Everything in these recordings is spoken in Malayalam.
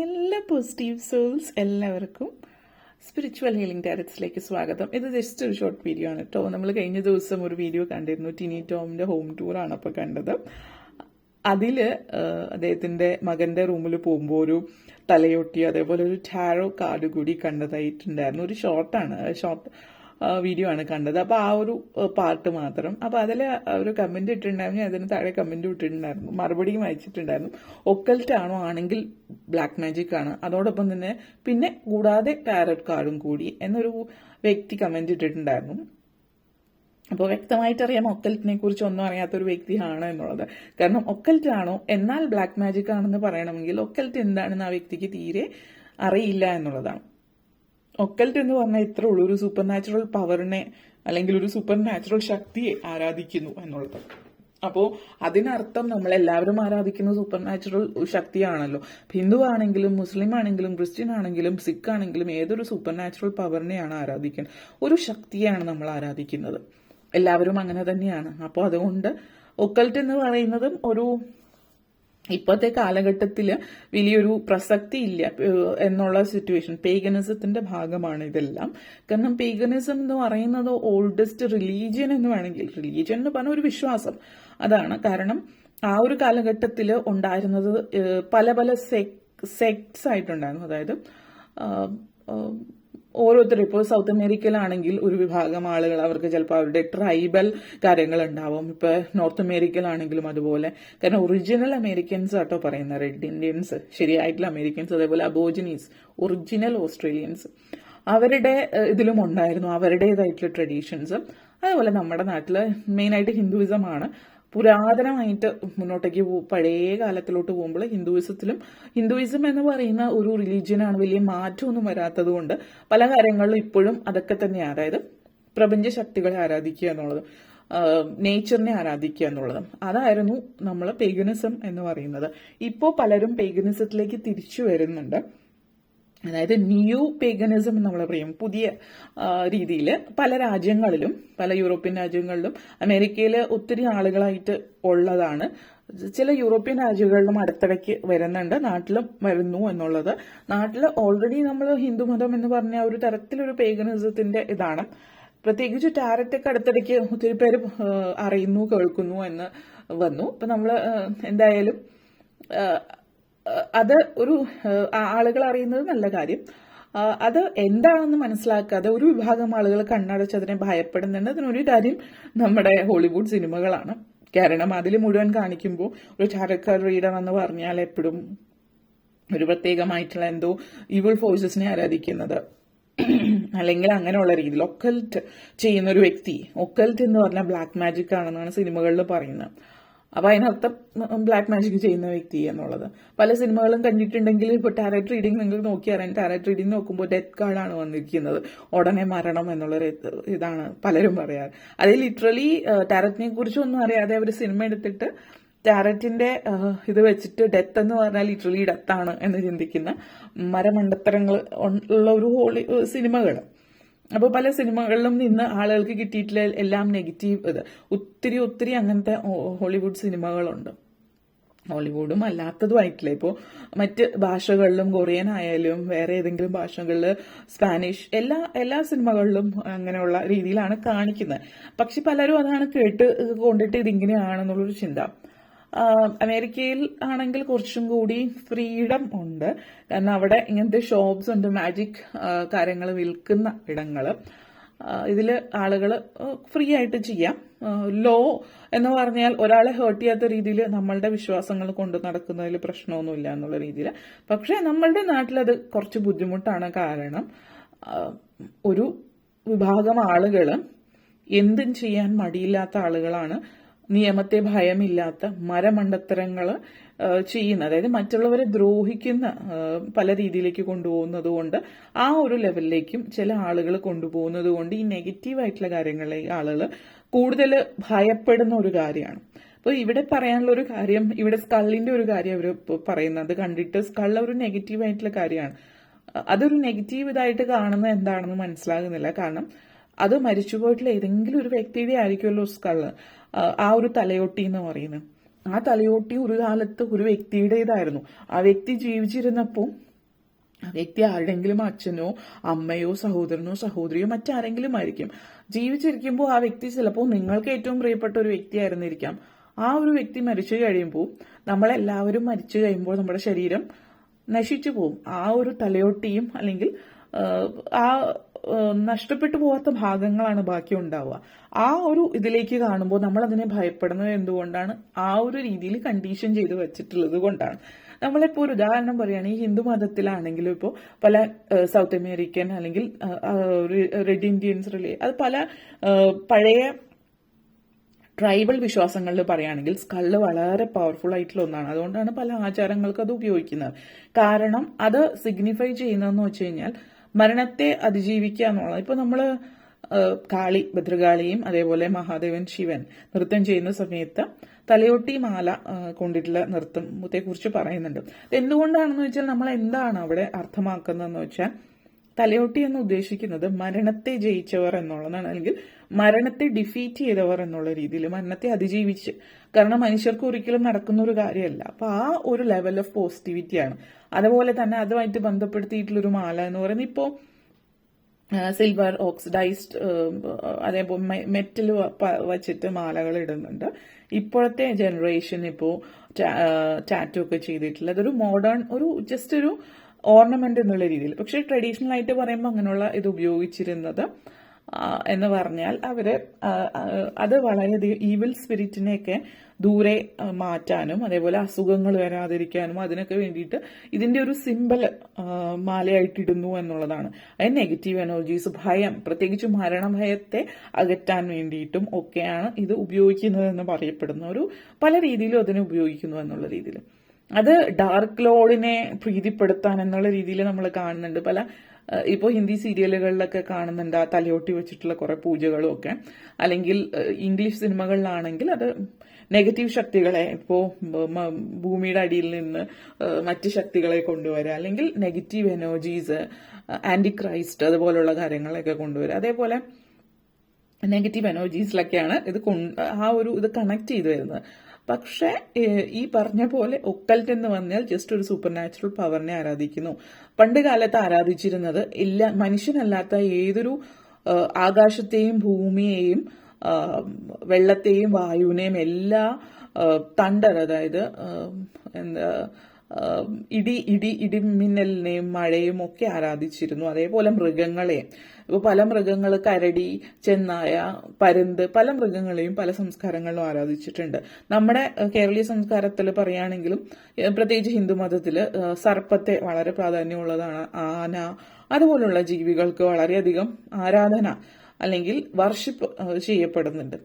എല്ലാ പോസിറ്റീവ് സോൾസ് എല്ലാവർക്കും സ്പിരിച്വൽ ഹീലിംഗ് ടാരറ്റ്സിലേക്ക് സ്വാഗതം. ഇത് ജസ്റ്റ് ഒരു ഷോർട്ട് വീഡിയോ ആണ് കേട്ടോ. നമ്മൾ കഴിഞ്ഞ ദിവസം ഒരു വീഡിയോ കണ്ടിരുന്നു, ടിനി ടോമിന്റെ ഹോം ടൂറാണ് അപ്പോൾ കണ്ടത്. അതിൽ അദ്ദേഹത്തിന്റെ മകന്റെ റൂമിൽ പോകുമ്പോൾ ഒരു തലയൊട്ടി, അതേപോലെ ഒരു ടാരോ കാർഡ് കൂടി കണ്ടതായിട്ടുണ്ടായിരുന്നു. ഒരു ഷോർട്ട് വീഡിയോ ആണ് കണ്ടത്. അപ്പോൾ ആ ഒരു പാർട്ട് മാത്രം. അപ്പോൾ അതിൽ ഒരു കമന്റ് ഇട്ടിട്ടുണ്ടായിരുന്നു, അതിന് താഴെ കമന്റ് ഇട്ടിട്ടുണ്ടായിരുന്നു, മറുപടിയും അയച്ചിട്ടുണ്ടായിരുന്നു. ഒക്കൽറ്റ് ആണോ, ആണെങ്കിൽ ബ്ലാക്ക് മാജിക് ആണ്, അതോടൊപ്പം തന്നെ പിന്നെ കൂടാതെ ടാരറ്റ് കാർഡും കൂടി എന്നൊരു വ്യക്തി കമന്റ് ഇട്ടിട്ടുണ്ടായിരുന്നു. അപ്പോൾ വ്യക്തമായിട്ട് അറിയാം ഒക്കൽറ്റിനെ കുറിച്ച് ഒന്നും അറിയാത്തൊരു വ്യക്തിയാണ് എന്നുള്ളത്. കാരണം ഒക്കൽറ്റ് ആണോ എന്നാൽ ബ്ലാക്ക് മാജിക് ആണെന്ന് പറയണമെങ്കിൽ ഒക്കൽറ്റ് എന്താണെന്ന് ആ വ്യക്തിക്ക് തീരെ അറിയില്ല എന്നുള്ളതാണ്. ഒക്കൽറ്റ് എന്ന് പറഞ്ഞാൽ ഇത്ര ഉള്ളൂ, ഒരു സൂപ്പർ നാച്ചുറൽ പവറിനെ അല്ലെങ്കിൽ ഒരു സൂപ്പർ നാച്ചുറൽ ശക്തിയെ ആരാധിക്കുന്നു എന്നുള്ളത്. അപ്പോൾ അതിനർത്ഥം നമ്മൾ എല്ലാവരും ആരാധിക്കുന്ന സൂപ്പർ നാച്ചുറൽ ശക്തിയാണല്ലോ. ഹിന്ദു ആണെങ്കിലും മുസ്ലിം ആണെങ്കിലും ക്രിസ്ത്യൻ ആണെങ്കിലും സിഖ് ആണെങ്കിലും ഏതൊരു സൂപ്പർ നാച്ചുറൽ പവറിനെയാണ് ആരാധിക്കുന്നത്, ഒരു ശക്തിയാണ് നമ്മൾ ആരാധിക്കുന്നത്. എല്ലാവരും അങ്ങനെ തന്നെയാണ്. അപ്പോൾ അതുകൊണ്ട് ഒക്കൽറ്റ് എന്ന് പറയുന്നതും ഒരു ഇപ്പോഴത്തെ കാലഘട്ടത്തിൽ വലിയൊരു പ്രസക്തി ഇല്ല എന്നുള്ള സിറ്റുവേഷൻ. പേഗനിസത്തിന്റെ ഭാഗമാണ് ഇതെല്ലാം. കാരണം പേഗനിസം എന്ന് പറയുന്നത് ഓൾഡസ്റ്റ് റിലീജിയൻ എന്ന് വേണമെങ്കിൽ, റിലീജിയൻ എന്ന് പറഞ്ഞ ഒരു വിശ്വാസം അതാണ്. കാരണം ആ ഒരു കാലഘട്ടത്തിൽ ഉണ്ടായിരുന്നത് പല പല സെക്ട്സ് ആയിട്ടുണ്ടായിരുന്നു. അതായത് ഓരോരുത്തരും ഇപ്പോൾ സൗത്ത് അമേരിക്കയിലാണെങ്കിൽ ഒരു വിഭാഗം ആളുകൾ, അവർക്ക് ചിലപ്പോൾ അവരുടെ ട്രൈബൽ കാര്യങ്ങൾ ഉണ്ടാവും. ഇപ്പൊ നോർത്ത് അമേരിക്കയിലാണെങ്കിലും അതുപോലെ. കാരണം ഒറിജിനൽ അമേരിക്കൻസ് ആട്ടോ പറയുന്നത്, റെഡ് ഇന്ത്യൻസ്, ശരിയായിട്ടുള്ള അമേരിക്കൻസ്, അതേപോലെ അബോജിനീസ്, ഒറിജിനൽ ഓസ്ട്രേലിയൻസ്, അവരുടെ ഇതിലും ഉണ്ടായിരുന്നു അവരുടേതായിട്ടുള്ള ട്രഡീഷൻസ്. അതേപോലെ നമ്മുടെ നാട്ടില് മെയിനായിട്ട് ഹിന്ദുയിസം ആണ്. പുരാതനമായിട്ട് മുന്നോട്ടേക്ക് പഴയ കാലത്തിലോട്ട് പോകുമ്പോൾ ഹിന്ദുയിസം എന്ന് പറയുന്ന ഒരു റിലീജിയനാണ്. വലിയ മാറ്റമൊന്നും വരാത്തത് കൊണ്ട് പല കാര്യങ്ങളിലും ഇപ്പോഴും അതൊക്കെ തന്നെയാണ്. അതായത് പ്രപഞ്ച ശക്തികളെ ആരാധിക്കുക എന്നുള്ളത്, നേച്ചറിനെ ആരാധിക്കുക എന്നുള്ളത്, അതായിരുന്നു നമ്മൾ പേഗനിസം എന്ന് പറയുന്നത്. ഇപ്പോൾ പലരും പേഗനിസത്തിലേക്ക് തിരിച്ചു വരുന്നുണ്ട്. അതായത് ന്യൂ പേഗനിസം എന്ന് നമ്മൾ പറയും, പുതിയ രീതിയിൽ പല രാജ്യങ്ങളിലും, പല യൂറോപ്യൻ രാജ്യങ്ങളിലും അമേരിക്കയിൽ ഒത്തിരി ആളുകളായിട്ട് ഉള്ളതാണ്. ചില യൂറോപ്യൻ രാജ്യങ്ങളിലും അടുത്തിടയ്ക്ക് വരുന്നുണ്ട്, നാട്ടിലും വരുന്നു എന്നുള്ളത്. നാട്ടിൽ ഓൾറെഡി നമ്മൾ ഹിന്ദുമതം എന്ന് പറഞ്ഞ ഒരു തരത്തിലൊരു പേഗനിസത്തിന്റെ ഇതാണ്. പ്രത്യേകിച്ച് ടാരറ്റൊക്കെ അടുത്തിടയ്ക്ക് ഒത്തിരി പേര് അറിയുന്നു, കേൾക്കുന്നു എന്ന് വന്നു. ഇപ്പൊ നമ്മൾ എന്തായാലും അത് ഒരു ആളുകൾ അറിയുന്നത് നല്ല കാര്യം. അത് എന്താണെന്ന് മനസ്സിലാക്കാതെ ഒരു വിഭാഗം ആളുകൾ കണ്ണടച്ച് അതിനെ ഭയപ്പെടുന്നുണ്ട്. അതിനൊരു കാര്യം നമ്മുടെ ഹോളിവുഡ് സിനിമകളാണ്. കാരണം അതിൽ മുഴുവൻ കാണിക്കുമ്പോൾ ഒരു ടാരറ്റ് റീഡർ എന്ന് പറഞ്ഞാൽ എപ്പോഴും ഒരു പ്രത്യേകമായിട്ടുള്ള എന്തോ ഈവിൾ ഫോഴ്സസിനെ ആരാധിക്കുന്നത്, അല്ലെങ്കിൽ അങ്ങനെയുള്ള രീതിയിൽ ഒക്കൽറ്റ് ചെയ്യുന്ന ഒരു വ്യക്തി. ഒക്കൽറ്റ് എന്ന് പറഞ്ഞാൽ ബ്ലാക്ക് മാജിക് ആണെന്നാണ് സിനിമകളിൽ പറയുന്നത്. അപ്പൊ അതിനർത്ഥം ബ്ലാക്ക് മാജിക് ചെയ്യുന്ന വ്യക്തി എന്നുള്ളത്. പല സിനിമകളും കണ്ടിട്ടുണ്ടെങ്കിൽ ഇപ്പൊ ടാരറ്റ് റീഡിംഗ് നിങ്ങൾ നോക്കിയാൽ ടാരറ്റ് റീഡിംഗ് നോക്കുമ്പോൾ ഡെത്ത് കാർഡാണ് വന്നിരിക്കുന്നത്, ഉടനെ മരണം എന്നുള്ളൊരു ഇതാണ് പലരും പറയാറ്. അത് ലിറ്ററലി ടാരറ്റിനെ കുറിച്ചൊന്നും അറിയാതെ അവർ സിനിമ എടുത്തിട്ട് ടാരറ്റിന്റെ ഇത് വെച്ചിട്ട് ഡെത്ത് എന്ന് പറഞ്ഞാൽ ലിറ്ററലി ഡെത്താണ് എന്ന് ചിന്തിക്കുന്ന മരമണ്ടത്തരങ്ങൾ ഉള്ള ഒരു സിനിമകൾ. അപ്പോൾ പല സിനിമകളിലും നിന്ന് ആളുകൾക്ക് കിട്ടിയിട്ടുള്ള എല്ലാം നെഗറ്റീവ് ഇത് ഒത്തിരി അങ്ങനത്തെ ഹോളിവുഡ് സിനിമകളുണ്ട്. ഹോളിവുഡും അല്ലാത്തതുമായിട്ടില്ല. ഇപ്പോൾ മറ്റ് ഭാഷകളിലും, കൊറിയൻ ആയാലും വേറെ ഏതെങ്കിലും ഭാഷകളിൽ, സ്പാനിഷ്, എല്ലാ സിനിമകളിലും അങ്ങനെയുള്ള രീതിയിലാണ് കാണിക്കുന്നത്. പക്ഷെ പലരും അതാണ് കേട്ട് കൊണ്ടിട്ട് ഇതിങ്ങനെയാണെന്നുള്ളൊരു ചിന്ത. അമേരിക്കയിൽ ആണെങ്കിൽ കുറച്ചും കൂടി ഫ്രീഡം ഉണ്ട്. കാരണം അവിടെ ഇങ്ങനത്തെ ഷോപ്സ് ഉണ്ട്, മാജിക് കാര്യങ്ങൾ വിൽക്കുന്ന ഇടങ്ങള്. ഇതിൽ ആളുകൾ ഫ്രീ ആയിട്ട് ചെയ്യാം. ലോ എന്ന് പറഞ്ഞാൽ ഒരാളെ ഹേർട്ട് ചെയ്യാത്ത രീതിയിൽ നമ്മളുടെ വിശ്വാസങ്ങൾ കൊണ്ടു നടക്കുന്നതിൽ പ്രശ്നമൊന്നുമില്ല എന്നുള്ള രീതിയിൽ. പക്ഷെ നമ്മളുടെ നാട്ടിലത് കുറച്ച് ബുദ്ധിമുട്ടാണ്. കാരണം ഒരു വിഭാഗം ആളുകൾ എന്തും ചെയ്യാൻ മടിയില്ലാത്ത ആളുകളാണ്, നിയമത്തെ ഭയമില്ലാത്ത മരമണ്ടത്തരങ്ങൾ ചെയ്യുന്ന, അതായത് മറ്റുള്ളവരെ ദ്രോഹിക്കുന്ന പല രീതിയിലേക്ക് കൊണ്ടുപോകുന്നത് കൊണ്ട്, ആ ഒരു ലെവലിലേക്കും ചില ആളുകൾ കൊണ്ടുപോകുന്നത് കൊണ്ട് ഈ നെഗറ്റീവായിട്ടുള്ള കാര്യങ്ങളെ ആളുകൾ കൂടുതൽ ഭയപ്പെടുന്ന ഒരു കാര്യമാണ്. അപ്പോൾ ഇവിടെ പറയാനുള്ള ഒരു കാര്യം, ഇവിടെ സ്കള്ളിന്റെ ഒരു കാര്യം അവർ പറയുന്നത് കണ്ടിട്ട്, സ്കൾ ഒരു നെഗറ്റീവായിട്ടുള്ള കാര്യമാണ്. അതൊരു നെഗറ്റീവ് ഇതായിട്ട് കാണുന്നത് എന്താണെന്ന് മനസ്സിലാകുന്നില്ല. കാരണം അത് മരിച്ചുപോയിട്ടുള്ള ഏതെങ്കിലും ഒരു വ്യക്തിയുടെ ആയിരിക്കുമല്ലോ സ്കള്, ആ ഒരു തലയൊട്ടി എന്ന് പറയുന്നത്. ആ തലയോട്ടി ഒരു കാലത്ത് ഒരു വ്യക്തിയുടേതായിരുന്നു. ആ വ്യക്തി ജീവിച്ചിരുന്നപ്പോൾ ആ വ്യക്തി ആരുടെങ്കിലും അച്ഛനോ അമ്മയോ സഹോദരനോ സഹോദരിയോ മറ്റാരെങ്കിലും ആയിരിക്കും. ജീവിച്ചിരിക്കുമ്പോൾ ആ വ്യക്തി ചിലപ്പോൾ നിങ്ങൾക്ക് ഏറ്റവും പ്രിയപ്പെട്ട ഒരു വ്യക്തിയായിരുന്നിരിക്കാം. ആ ഒരു വ്യക്തി മരിച്ചു കഴിയുമ്പോൾ, നമ്മളെല്ലാവരും മരിച്ചു കഴിയുമ്പോൾ നമ്മുടെ ശരീരം നശിച്ചു പോകും. ആ ഒരു തലയോട്ടിയും അല്ലെങ്കിൽ ആ നഷ്ടപ്പെട്ടു പോകാത്ത ഭാഗങ്ങളാണ് ബാക്കി ഉണ്ടാവുക. ആ ഒരു ഇതിലേക്ക് കാണുമ്പോൾ നമ്മൾ അതിനെ ഭയപ്പെടുന്നത് എന്തുകൊണ്ടാണ്? ആ ഒരു രീതിയിൽ കണ്ടീഷൻ ചെയ്ത് വെച്ചിട്ടുള്ളത് കൊണ്ടാണ്. നമ്മളിപ്പോൾ ഒരു ഉദാഹരണം പറയുകയാണെങ്കിൽ ഹിന്ദു മതത്തിലാണെങ്കിലും ഇപ്പോൾ പല സൗത്ത് അമേരിക്കൻ അല്ലെങ്കിൽ റെഡ് ഇന്ത്യൻസ് അത് പല പഴയ ട്രൈബൽ വിശ്വാസങ്ങളിൽ പറയുകയാണെങ്കിൽ സ്കള്ള് വളരെ പവർഫുൾ ആയിട്ടുള്ള ഒന്നാണ്. അതുകൊണ്ടാണ് പല ആചാരങ്ങൾക്കും അത് ഉപയോഗിക്കുന്നത്. കാരണം അത് സിഗ്നിഫൈ ചെയ്യുന്നതെന്ന് വെച്ച് കഴിഞ്ഞാൽ മരണത്തെ അതിജീവിക്കുക എന്നുള്ളത്. ഇപ്പൊ നമ്മള് കാളി, ഭദ്രകാളിയും അതേപോലെ മഹാദേവൻ, ശിവൻ നൃത്തം ചെയ്യുന്ന സമയത്ത് തലയൊട്ടി മാല കൊണ്ടിട്ടുള്ള നൃത്തത്തെ കുറിച്ച് പറയുന്നുണ്ട്. എന്തുകൊണ്ടാണെന്ന് വെച്ചാൽ നമ്മൾ എന്താണ് അവിടെ അർത്ഥമാക്കുന്നതെന്ന് വെച്ചാൽ തലയോട്ടി എന്ന് ഉദ്ദേശിക്കുന്നത് മരണത്തെ ജയിച്ചവർ എന്നുള്ളതാണ്, അല്ലെങ്കിൽ മരണത്തെ ഡിഫീറ്റ് ചെയ്തവർ എന്നുള്ള രീതിയിൽ, മരണത്തെ അതിജീവിച്ച്. കാരണം മനുഷ്യർക്ക് ഒരിക്കലും നടക്കുന്ന ഒരു കാര്യമല്ല. അപ്പൊ ആ ഒരു ലെവൽ ഓഫ് പോസിറ്റിവിറ്റിയാണ്. അതുപോലെ തന്നെ അതുമായിട്ട് ബന്ധപ്പെടുത്തിയിട്ടുള്ളൊരു മാല എന്ന് പറയുന്നത് ഇപ്പോൾ സിൽവർ ഓക്സിഡൈസ്ഡ് അതേപോലെ മെറ്റൽ വച്ചിട്ട് മാലകൾ ഇടുന്നുണ്ട്. ഇപ്പോഴത്തെ ജനറേഷൻ ഇപ്പോൾ ടാറ്റു ഒക്കെ ചെയ്തിട്ടുള്ള അതൊരു മോഡേൺ ജസ്റ്റ് ഒരു ഓർണമെന്റ് എന്നുള്ള രീതിയിൽ. പക്ഷെ ട്രഡീഷണൽ ആയിട്ട് പറയുമ്പോൾ അങ്ങനെയുള്ള ഇത് ഉപയോഗിച്ചിരുന്നത് എന്ന് പറഞ്ഞാൽ അത് വളരെയധികം ഈവിൽ സ്പിരിറ്റിനെയൊക്കെ ദൂരെ മാറ്റാനും അതേപോലെ അസുഖങ്ങൾ വരാതിരിക്കാനും അതിനൊക്കെ വേണ്ടിയിട്ട് ഇതിന്റെ ഒരു സിമ്പൽ മാലയായിട്ടിടുന്നു എന്നുള്ളതാണ്. അത് നെഗറ്റീവ് എനർജീസ്, ഭയം, പ്രത്യേകിച്ച് മരണഭയത്തെ അകറ്റാൻ വേണ്ടിയിട്ടും ഒക്കെയാണ് ഇത് ഉപയോഗിക്കുന്നതെന്ന് പറയപ്പെടുന്ന പല രീതിയിലും അതിനെ ഉപയോഗിക്കുന്നു എന്നുള്ള രീതിയിൽ. അത് ഡാർക്ക് ലോഡിനെ പ്രീതിപ്പെടുത്താൻ എന്നുള്ള രീതിയിൽ നമ്മൾ കാണുന്നുണ്ട്. പല ഇപ്പോൾ ഹിന്ദി സീരിയലുകളിലൊക്കെ കാണുന്നുണ്ട് ആ തലയോട്ടി വെച്ചിട്ടുള്ള കുറെ പൂജകളും ഒക്കെ. അല്ലെങ്കിൽ ഇംഗ്ലീഷ് സിനിമകളിലാണെങ്കിൽ അത് നെഗറ്റീവ് ശക്തികളെ, ഇപ്പോൾ ഭൂമിയുടെ അടിയിൽ നിന്ന് മറ്റ് ശക്തികളെ കൊണ്ടുവരിക, അല്ലെങ്കിൽ നെഗറ്റീവ് എനർജീസ്, ആന്റി ക്രൈസ്റ്റ് അതുപോലുള്ള കാര്യങ്ങളൊക്കെ കൊണ്ടുവരിക. അതേപോലെ നെഗറ്റീവ് എനർജീസിലൊക്കെയാണ് ഇത് കണക്ട് ചെയ്തു വരുന്നത്. പക്ഷെ ഈ പറഞ്ഞ പോലെ ഒക്കൽറ്റ് എന്ന് പറഞ്ഞാൽ ജസ്റ്റ് ഒരു സൂപ്പർ നാച്ചുറൽ പവറിനെ ആരാധിക്കുന്നു. പണ്ട് കാലത്ത് ആരാധിച്ചിരുന്നത് മനുഷ്യനല്ലാത്ത ഏതൊരു ആകാശത്തെയും ഭൂമിയെയും വെള്ളത്തെയും വായുവിനെയും എല്ലാ തണ്ടർ, അതായത് ഇടിമിന്നലിനെയും മഴയും ഒക്കെ ആരാധിച്ചിരുന്നു. അതേപോലെ മൃഗങ്ങളെ, ഇപ്പൊ പല മൃഗങ്ങൾ, കരടി, ചെന്നായ, പരുന്ത്, പല മൃഗങ്ങളെയും പല സംസ്കാരങ്ങളിലും ആരാധിച്ചിട്ടുണ്ട്. നമ്മുടെ കേരളീയ സംസ്കാരത്തിൽ പറയുകയാണെങ്കിലും പ്രത്യേകിച്ച് ഹിന്ദു മതത്തില് സർപ്പത്തെ വളരെ പ്രാധാന്യമുള്ളതാണ്. ആന, അതുപോലുള്ള ജീവികൾക്ക് വളരെയധികം ആരാധന അല്ലെങ്കിൽ വർഷിപ്പ് ചെയ്യപ്പെടുന്നുണ്ട്.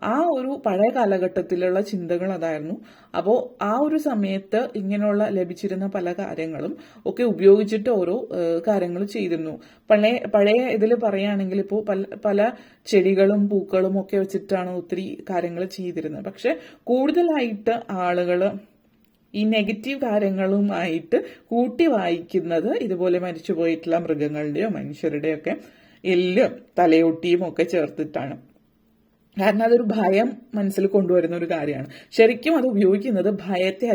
ആ ഒരു പഴയ കാലഘട്ടത്തിലുള്ള ചിന്തകൾ അതായിരുന്നു. അപ്പോൾ ആ ഒരു സമയത്ത് ഇങ്ങനെയുള്ള ലഭിച്ചിരുന്ന പല കാര്യങ്ങളും ഒക്കെ ഉപയോഗിച്ചിട്ട് ഓരോ കാര്യങ്ങൾ ചെയ്തിരുന്നു. പഴയ ഇതിൽ പറയുകയാണെങ്കിൽ ഇപ്പോൾ പല ചെടികളും പൂക്കളും ഒക്കെ വെച്ചിട്ടാണ് ഒത്തിരി കാര്യങ്ങൾ ചെയ്തിരുന്നത്. പക്ഷെ കൂടുതലായിട്ട് ആളുകൾ ഈ നെഗറ്റീവ് കാര്യങ്ങളുമായിട്ട് കൂട്ടി വായിക്കുന്നത് ഇതുപോലെ മരിച്ചുപോയിട്ടുള്ള മൃഗങ്ങളുടെയോ മനുഷ്യരുടെയോ ഒക്കെ എല്ലും തലയൊട്ടിയും ഒക്കെ ചേർത്തിട്ടാണ്. കാരണം അതൊരു ഭയം മനസ്സിൽ കൊണ്ടുവരുന്ന ഒരു കാര്യമാണ്. ശരിക്കും അത് ഉപയോഗിക്കുന്നത് ഭയത്തെ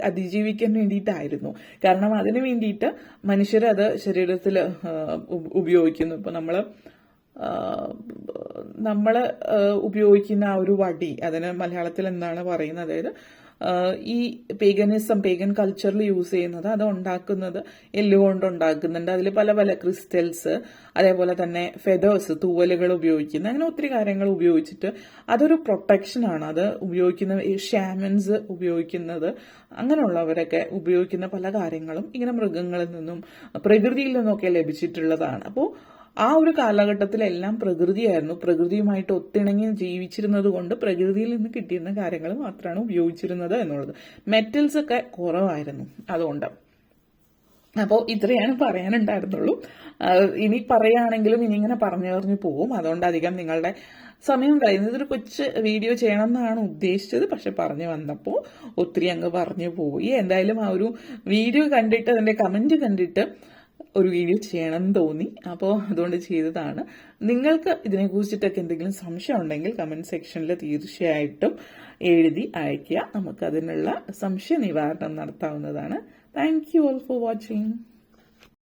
അതിജീവിക്കാൻ വേണ്ടിയിട്ടായിരുന്നു. കാരണം അതിനു വേണ്ടിയിട്ട് മനുഷ്യർ അത് ശരീരത്തിൽ ഉപയോഗിക്കുന്നു. ഇപ്പൊ നമ്മള് ഉപയോഗിക്കുന്ന ആ ഒരു വടി, അതിന് മലയാളത്തിൽ എന്താണ് പറയുന്നത്, അതായത് ഈ പേഗൻ കൾച്ചറിൽ യൂസ് ചെയ്യുന്നത്, അത് ഉണ്ടാക്കുന്നത് എല്ലുകൊണ്ട് ഉണ്ടാക്കുന്നുണ്ട്. അതിൽ പല പല ക്രിസ്റ്റൽസ്, അതേപോലെ തന്നെ ഫെദേഴ്സ്, തൂവലുകൾ ഉപയോഗിക്കുന്നത്, അങ്ങനെ ഒത്തിരി കാര്യങ്ങൾ ഉപയോഗിച്ചിട്ട് അതൊരു പ്രൊട്ടക്ഷനാണ്. അത് ഉപയോഗിക്കുന്ന ഷാമൻസ് ഉപയോഗിക്കുന്നത്, അങ്ങനെയുള്ളവരൊക്കെ ഉപയോഗിക്കുന്ന പല കാര്യങ്ങളും ഇങ്ങനെ മൃഗങ്ങളിൽ നിന്നും പ്രകൃതിയിൽ നിന്നൊക്കെ ലഭിച്ചിട്ടുള്ളതാണ്. അപ്പോൾ ആ ഒരു കാലഘട്ടത്തിലെല്ലാം പ്രകൃതിയായിരുന്നു. പ്രകൃതിയുമായിട്ട് ഒത്തിണങ്ങി ജീവിച്ചിരുന്നത് കൊണ്ട് പ്രകൃതിയിൽ നിന്ന് കിട്ടിയിരുന്ന കാര്യങ്ങൾ മാത്രമാണ് ഉപയോഗിച്ചിരുന്നത് എന്നുള്ളത്. മെറ്റൽസ് ഒക്കെ കുറവായിരുന്നു അതുകൊണ്ട്. അപ്പോൾ ഇത്രയാണ് പറയാനുണ്ടായിരുന്നുള്ളൂ. ഇനി പറയുകയാണെങ്കിലും ഇനി ഇങ്ങനെ പറഞ്ഞു പോവും. അതുകൊണ്ട് അധികം നിങ്ങളുടെ സമയം കളയുന്നത്. ഇതൊരു കൊച്ചു വീഡിയോ ചെയ്യണം എന്നാണ് ഉദ്ദേശിച്ചത്, പക്ഷെ പറഞ്ഞു വന്നപ്പോൾ ഒത്തിരി അങ്ങ് പറഞ്ഞു പോയി. എന്തായാലും ആ ഒരു വീഡിയോ കണ്ടിട്ട്, അതിന്റെ കമന്റ് കണ്ടിട്ട് ഒരു വീഡിയോ ചെയ്യണമെന്ന് തോന്നി. അപ്പോൾ അതുകൊണ്ട് ചെയ്തതാണ്. നിങ്ങൾക്ക് ഇതിനെക്കുറിച്ചിട്ടൊക്കെ എന്തെങ്കിലും സംശയം ഉണ്ടെങ്കിൽ കമന്റ് സെക്ഷനിൽ തീർച്ചയായിട്ടും എഴുതി അയയ്ക്കുക. നമുക്കതിനുള്ള സംശയ നിവാരണം നടത്താവുന്നതാണ്. Thank you all for watching.